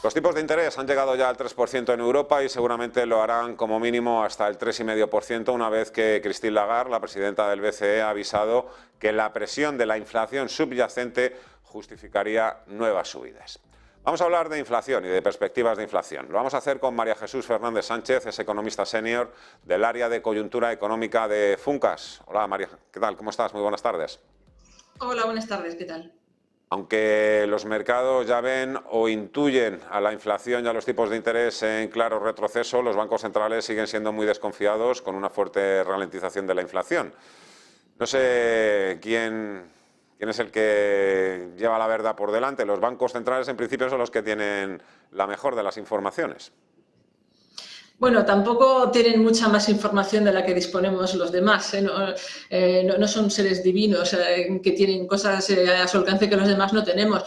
Los tipos de interés han llegado ya al 3% en Europa y seguramente lo harán como mínimo hasta el 3,5% una vez que Christine Lagarde, la presidenta del BCE, ha avisado que la presión de la inflación subyacente justificaría nuevas subidas. Vamos a hablar de inflación y de perspectivas de inflación. Lo vamos a hacer con María Jesús Fernández Sánchez, es economista senior del área de coyuntura económica de Funcas. Hola María, ¿qué tal? ¿Cómo estás? Muy buenas tardes. Hola, buenas tardes, ¿qué tal? Aunque los mercados ya ven o intuyen a la inflación y a los tipos de interés en claro retroceso, los bancos centrales siguen siendo muy desconfiados con una fuerte ralentización de la inflación. No sé quién es el que lleva la verdad por delante. Los bancos centrales en principio son los que tienen la mejor de las informaciones. Bueno, tampoco tienen mucha más información de la que disponemos los demás, ¿eh? No son seres divinos que tienen cosas a su alcance que los demás no tenemos.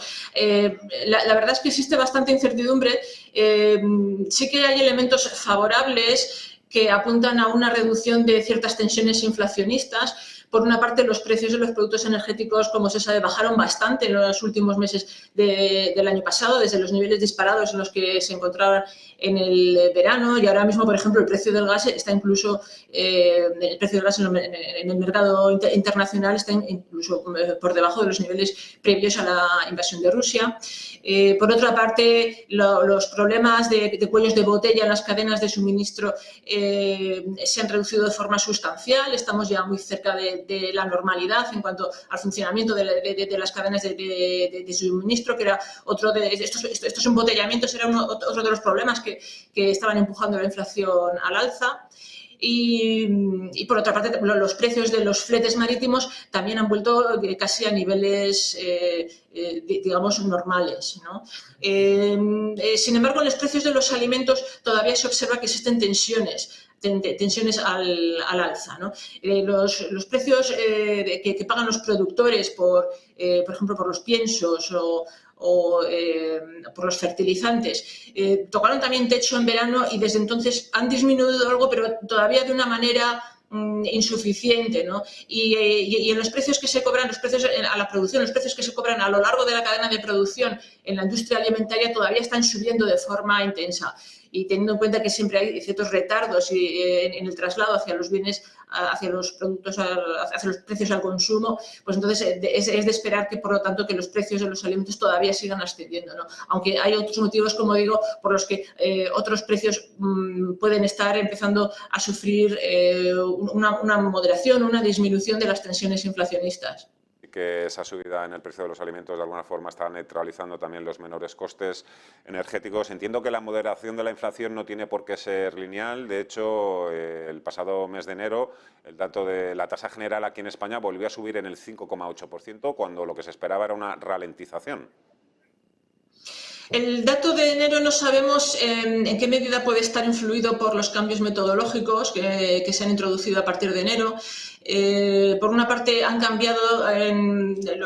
La verdad es que existe bastante incertidumbre. Sí que hay elementos favorables que apuntan a una reducción de ciertas tensiones inflacionistas. Por una parte, los precios de los productos energéticos, como se sabe, bajaron bastante en los últimos meses del año pasado, desde los niveles disparados en los que se encontraban en el verano, y ahora mismo, por ejemplo, el precio del gas está incluso, el precio del gas en el mercado internacional está incluso por debajo de los niveles previos a la invasión de Rusia. Por otra parte, los problemas de cuellos de botella en las cadenas de suministro se han reducido de forma sustancial. Estamos ya muy cerca de la normalidad en cuanto al funcionamiento de las cadenas de suministro, que era otro de estos embotellamientos, era otro de los problemas que estaban empujando la inflación al alza. Y por otra parte, los precios de los fletes marítimos también han vuelto casi a niveles, digamos, normales, ¿no? Sin embargo, en los precios de los alimentos todavía se observa que existen tensiones al alza, ¿no? Los precios que pagan los productores por ejemplo, por los piensos o por los fertilizantes, tocaron también techo en verano y desde entonces han disminuido algo, pero todavía de una manera insuficiente, ¿no? Y en los precios que se cobran, los precios a la producción, los precios que se cobran a lo largo de la cadena de producción en la industria alimentaria todavía están subiendo de forma intensa. Y teniendo en cuenta que siempre hay ciertos retardos en el traslado hacia los bienes, hacia los productos, hacia los precios al consumo, pues entonces es de esperar que, por lo tanto, que los precios de los alimentos todavía sigan ascendiendo, ¿no? Aunque hay otros motivos, como digo, por los que otros precios pueden estar empezando a sufrir una moderación, una disminución de las tensiones inflacionistas. Que esa subida en el precio de los alimentos de alguna forma está neutralizando también los menores costes energéticos. Entiendo que la moderación de la inflación no tiene por qué ser lineal. De hecho, el pasado mes de enero, el dato de la tasa general aquí en España volvió a subir en el 5,8%, cuando lo que se esperaba era una ralentización. El dato de enero no sabemos en qué medida puede estar influido por los cambios metodológicos que se han introducido a partir de enero. Por una parte, han cambiado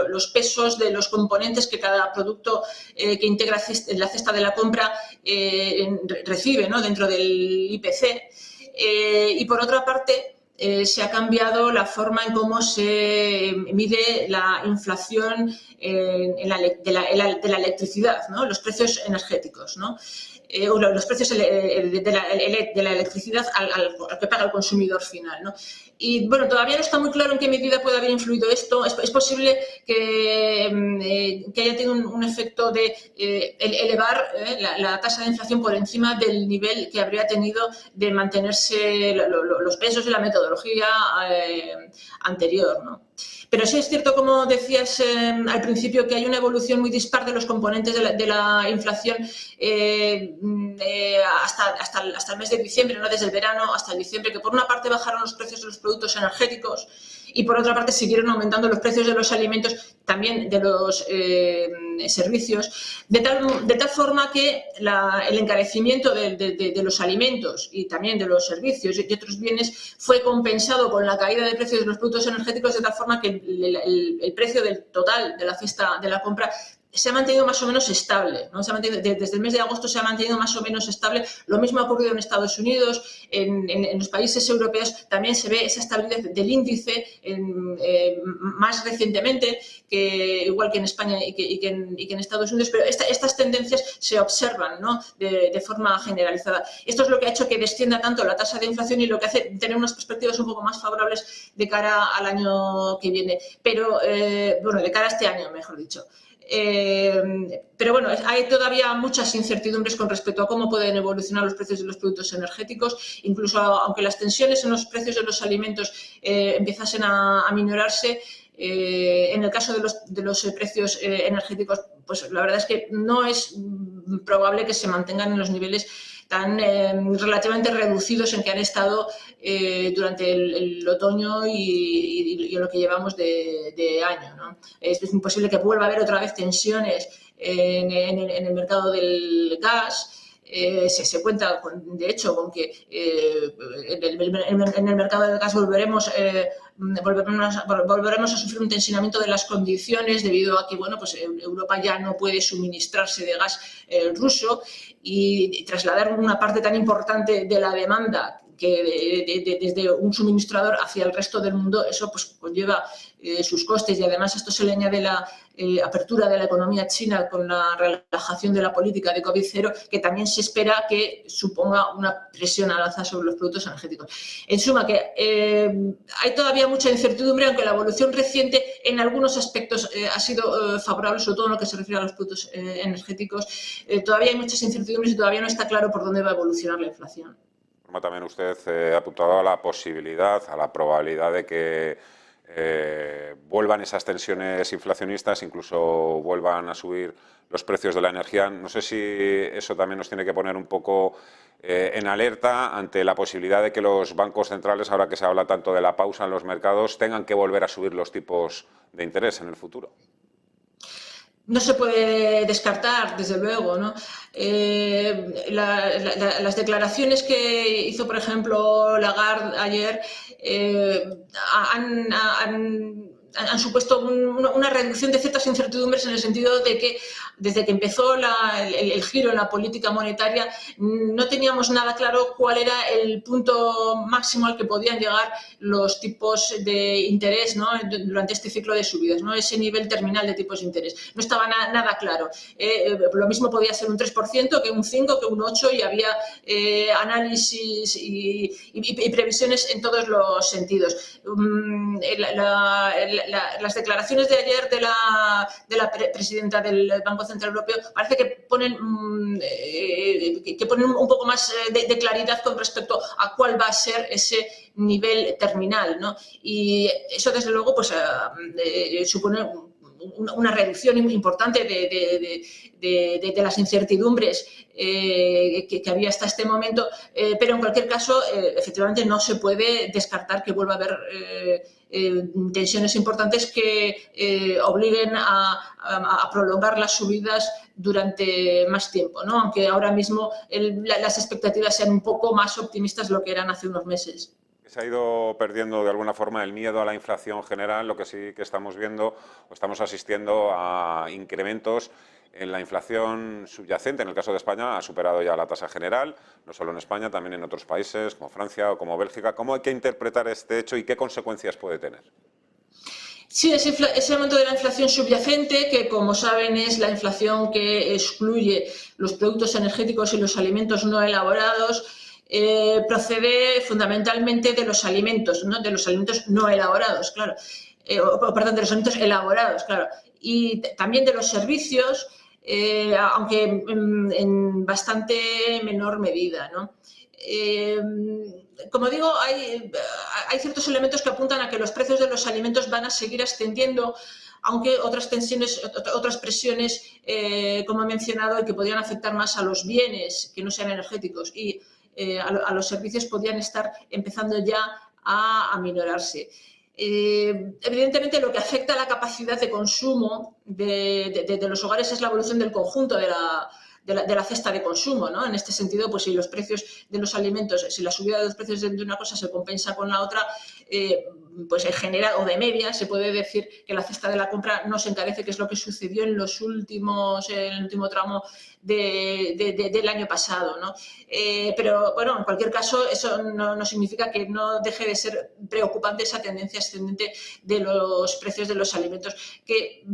los pesos de los componentes que cada producto que integra la cesta de la compra recibe, ¿no?, dentro del IPC. Y por otra parte, se ha cambiado la forma en cómo se mide la inflación de la electricidad, ¿no?, los precios energéticos, ¿no? Los precios de la electricidad al que paga el consumidor final, ¿no? Y bueno, todavía no está muy claro en qué medida puede haber influido esto. Es posible que haya tenido un efecto de elevar la tasa de inflación por encima del nivel que habría tenido de mantenerse los pesos de la metodología anterior, ¿no? Pero sí es cierto, como decías al principio, que hay una evolución muy dispar de los componentes de la inflación hasta el mes de diciembre, ¿no?, desde el verano hasta el diciembre, que por una parte bajaron los precios de los productos energéticos y por otra parte siguieron aumentando los precios de los alimentos, también de los servicios, de tal forma que el encarecimiento de los alimentos y también de los servicios y otros bienes fue compensado con la caída de precios de los productos energéticos, de tal forma que el precio del total de la cesta de la compra se ha mantenido más o menos estable, ¿no? Desde el mes de agosto se ha mantenido más o menos estable. Lo mismo ha ocurrido en Estados Unidos, en los países europeos también se ve esa estabilidad del índice más recientemente, igual que en España y que en Estados Unidos, pero estas tendencias se observan, ¿no? de forma generalizada. Esto es lo que ha hecho que descienda tanto la tasa de inflación y lo que hace tener unas perspectivas un poco más favorables de cara al año que viene, pero bueno, de cara a este año, mejor dicho. Pero bueno, hay todavía muchas incertidumbres con respecto a cómo pueden evolucionar los precios de los productos energéticos, incluso aunque las tensiones en los precios de los alimentos empezasen a minorarse. En el caso de los precios energéticos, pues la verdad es que no es probable que se mantengan en los niveles tan relativamente reducidos en que han estado durante el otoño y lo que llevamos de año, ¿no? Es imposible que vuelva a haber otra vez tensiones en el mercado del gas. Se cuenta, de hecho, con que en el mercado del gas volveremos a sufrir un tensionamiento de las condiciones debido a que bueno, pues Europa ya no puede suministrarse de gas ruso y trasladar una parte tan importante de la demanda que desde un suministrador hacia el resto del mundo, eso pues conlleva sus costes y además esto se le añade la apertura de la economía china con la relajación de la política de COVID-0, que también se espera que suponga una presión al alza sobre los productos energéticos. En suma, que hay todavía mucha incertidumbre, aunque la evolución reciente en algunos aspectos ha sido favorable, sobre todo en lo que se refiere a los productos energéticos. Todavía hay muchas incertidumbres y todavía no está claro por dónde va a evolucionar la inflación. Como también usted ha apuntado a la posibilidad, a la probabilidad de que vuelvan esas tensiones inflacionistas, incluso vuelvan a subir los precios de la energía. No sé si eso también nos tiene que poner un poco en alerta ante la posibilidad de que los bancos centrales, ahora que se habla tanto de la pausa en los mercados, tengan que volver a subir los tipos de interés en el futuro. No se puede descartar, desde luego, ¿no? Las declaraciones que hizo, por ejemplo, Lagarde ayer han supuesto una reducción de ciertas incertidumbres en el sentido de que desde que empezó el giro en la política monetaria no teníamos nada claro cuál era el punto máximo al que podían llegar los tipos de interés, ¿no? Durante este ciclo de subidas, ¿no? Ese nivel terminal de tipos de interés. No estaba nada claro. Lo mismo podía ser un 3% que un 5%, que un 8%, y había análisis y previsiones en todos los sentidos. Las declaraciones de ayer de la presidenta del Banco Central Europeo parece que ponen un poco más de claridad con respecto a cuál va a ser ese nivel terminal, ¿no? Y eso, desde luego, pues supone una reducción importante de las incertidumbres que había hasta este momento, pero en cualquier caso, efectivamente, no se puede descartar que vuelva a haber tensiones importantes que obliguen a prolongar las subidas durante más tiempo, ¿no? Aunque ahora mismo las expectativas sean un poco más optimistas de lo que eran hace unos meses. Se ha ido perdiendo de alguna forma el miedo a la inflación general. Lo que sí que estamos viendo o estamos asistiendo a incrementos en la inflación subyacente. En el caso de España ha superado ya la tasa general, no solo en España, también en otros países como Francia o como Bélgica. ¿Cómo hay que interpretar este hecho y qué consecuencias puede tener? Sí, ese aumento de la inflación subyacente, que como saben es la inflación que excluye los productos energéticos y los alimentos no elaborados, procede fundamentalmente de los alimentos, ¿no? De los alimentos no elaborados, claro. Perdón, de los alimentos elaborados, claro. Y también de los servicios, aunque en bastante menor medida, ¿no? Como digo, hay ciertos elementos que apuntan a que los precios de los alimentos van a seguir ascendiendo, aunque otras tensiones, otras presiones, como he mencionado, y que podrían afectar más a los bienes que no sean energéticos y a los servicios, podrían estar empezando ya a minorarse. Evidentemente, lo que afecta a la capacidad de consumo de los hogares es la evolución del conjunto de la cesta de consumo, ¿no? En este sentido, pues si los precios de los alimentos, si la subida de los precios de una cosa se compensa con la otra, pues en general, o de media, se puede decir que la cesta de la compra no se encarece, que es lo que sucedió en el último tramo del año pasado, ¿no? Pero, bueno, en cualquier caso, eso no significa que no deje de ser preocupante esa tendencia ascendente de los precios de los alimentos, que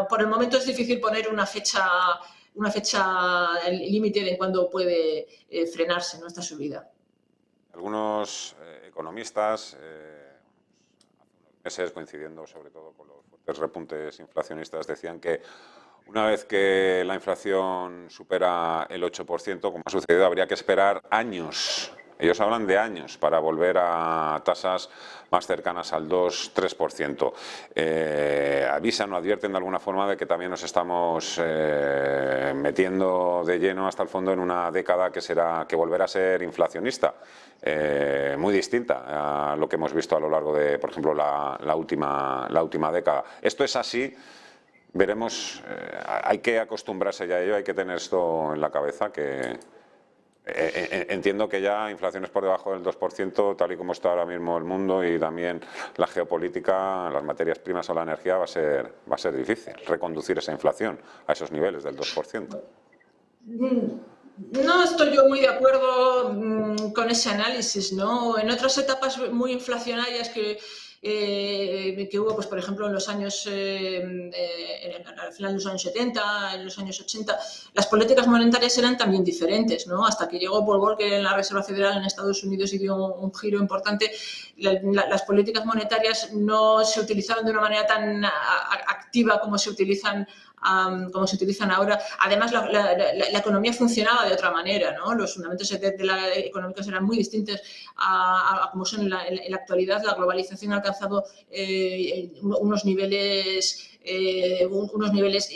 por el momento es difícil poner una fecha límite de cuándo puede frenarse, ¿no?, esta subida. Algunos economistas, hace unos meses, coincidiendo sobre todo con los fuertes repuntes inflacionistas, decían que una vez que la inflación supera el 8%, como ha sucedido, habría que esperar años. Ellos hablan de años para volver a tasas más cercanas al 2-3%. Avisan o advierten de alguna forma de que también nos estamos metiendo de lleno hasta el fondo en una década que volverá a ser inflacionista, muy distinta a lo que hemos visto a lo largo de, por ejemplo, la última década. Esto es así. Veremos, hay que acostumbrarse ya a ello, hay que tener esto en la cabeza, que entiendo que ya inflaciones por debajo del 2%, tal y como está ahora mismo el mundo y también la geopolítica, las materias primas o la energía, va a ser difícil reconducir esa inflación a esos niveles del 2%. No estoy yo muy de acuerdo con ese análisis, ¿no? En otras etapas muy inflacionarias que hubo, pues por ejemplo, en los años, al final de los años 70, en los años 80, las políticas monetarias eran también diferentes, ¿no? Hasta que llegó Paul Volcker en la Reserva Federal en Estados Unidos y dio un giro importante, las políticas monetarias no se utilizaban de una manera tan activa como se utilizan ahora. Además, la economía funcionaba de otra manera, ¿no? Los fundamentos económicos eran muy distintos a como son en la actualidad. La globalización ha alcanzado unos niveles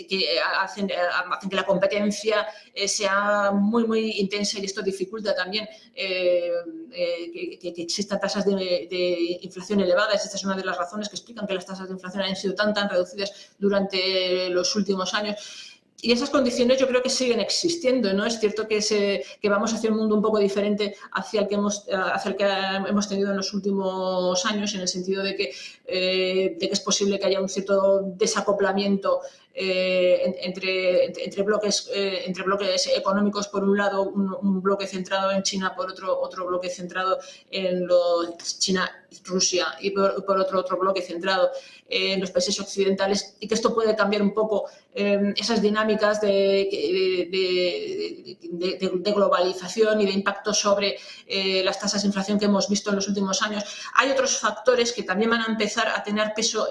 que hacen que la competencia sea muy intensa, y esto dificulta también que existan tasas de inflación elevadas. Esta es una de las razones que explican que las tasas de inflación han sido tan reducidas durante los últimos años. Y esas condiciones yo creo que siguen existiendo, ¿no? Es cierto que vamos hacia un mundo un poco diferente hacia el que hemos tenido en los últimos años, en el sentido de que es posible que haya un cierto desacoplamiento entre bloques económicos. Por un lado, un bloque centrado en China, por otro bloque centrado en China, Rusia, y por otro bloque centrado en los países occidentales, y que esto puede cambiar un poco esas dinámicas de globalización y de impacto sobre las tasas de inflación que hemos visto en los últimos años. Hay otros factores que también van a empezar a tener peso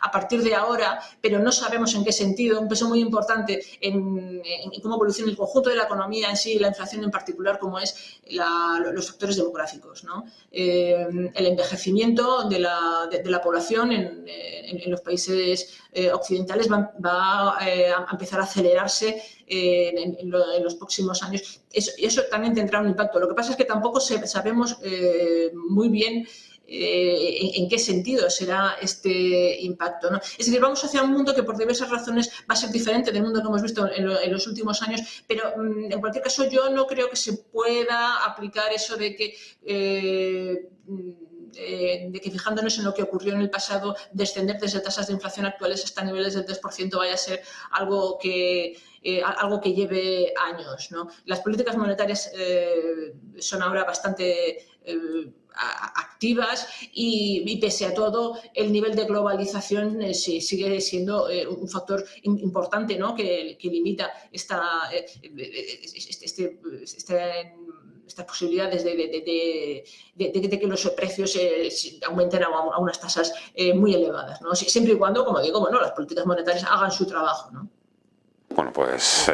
a partir de ahora, pero no sabemos en qué sentido. Un peso muy importante en cómo evoluciona el conjunto de la economía en sí, y la inflación en particular, como es los factores demográficos, ¿no? El envejecimiento de la población en los países occidentales va a empezar a acelerarse en los próximos años. Eso también tendrá un impacto. Lo que pasa es que tampoco sabemos muy bien en qué sentido será este impacto, ¿no? Es decir, vamos hacia un mundo que por diversas razones va a ser diferente del mundo que hemos visto en los últimos años, pero en cualquier caso yo no creo que se pueda aplicar eso de que fijándonos en lo que ocurrió en el pasado, descender desde tasas de inflación actuales hasta niveles del 3% vaya a ser algo que lleve años, ¿no? Las políticas monetarias son ahora bastante activas, y pese a todo el nivel de globalización sigue siendo un factor importante, ¿no?, que limita estas posibilidades de que los precios aumenten a unas tasas muy elevadas, ¿no? Siempre y cuando, como digo, bueno, las políticas monetarias hagan su trabajo, ¿no? Bueno, pues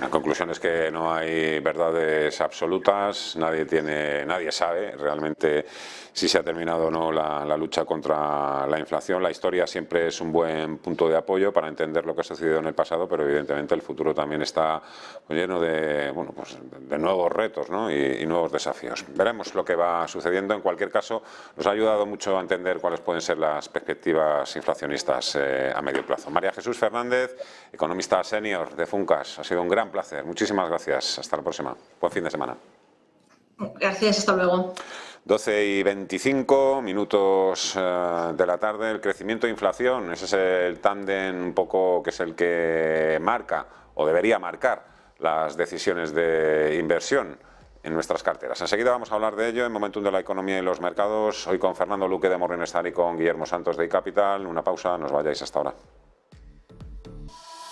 la conclusión es que no hay verdades absolutas, nadie sabe realmente si se ha terminado o no la lucha contra la inflación. La historia siempre es un buen punto de apoyo para entender lo que ha sucedido en el pasado, pero evidentemente el futuro también está lleno de nuevos retos, ¿no?, y nuevos desafíos. Veremos lo que va sucediendo. En cualquier caso, nos ha ayudado mucho a entender cuáles pueden ser las perspectivas inflacionistas a medio plazo. María Jesús Fernández, economista senior de Funcas. Ha sido un gran placer. Muchísimas gracias. Hasta la próxima. Buen fin de semana. Gracias, hasta luego. 12:25 minutos de la tarde. El crecimiento e inflación, ese es el tándem un poco que es el que marca o debería marcar las decisiones de inversión en nuestras carteras. Enseguida vamos a hablar de ello en Momentum de la economía y los mercados. Hoy con Fernando Luque de Morningstar y con Guillermo Santos de iCapital. Una pausa, no os vayáis hasta ahora.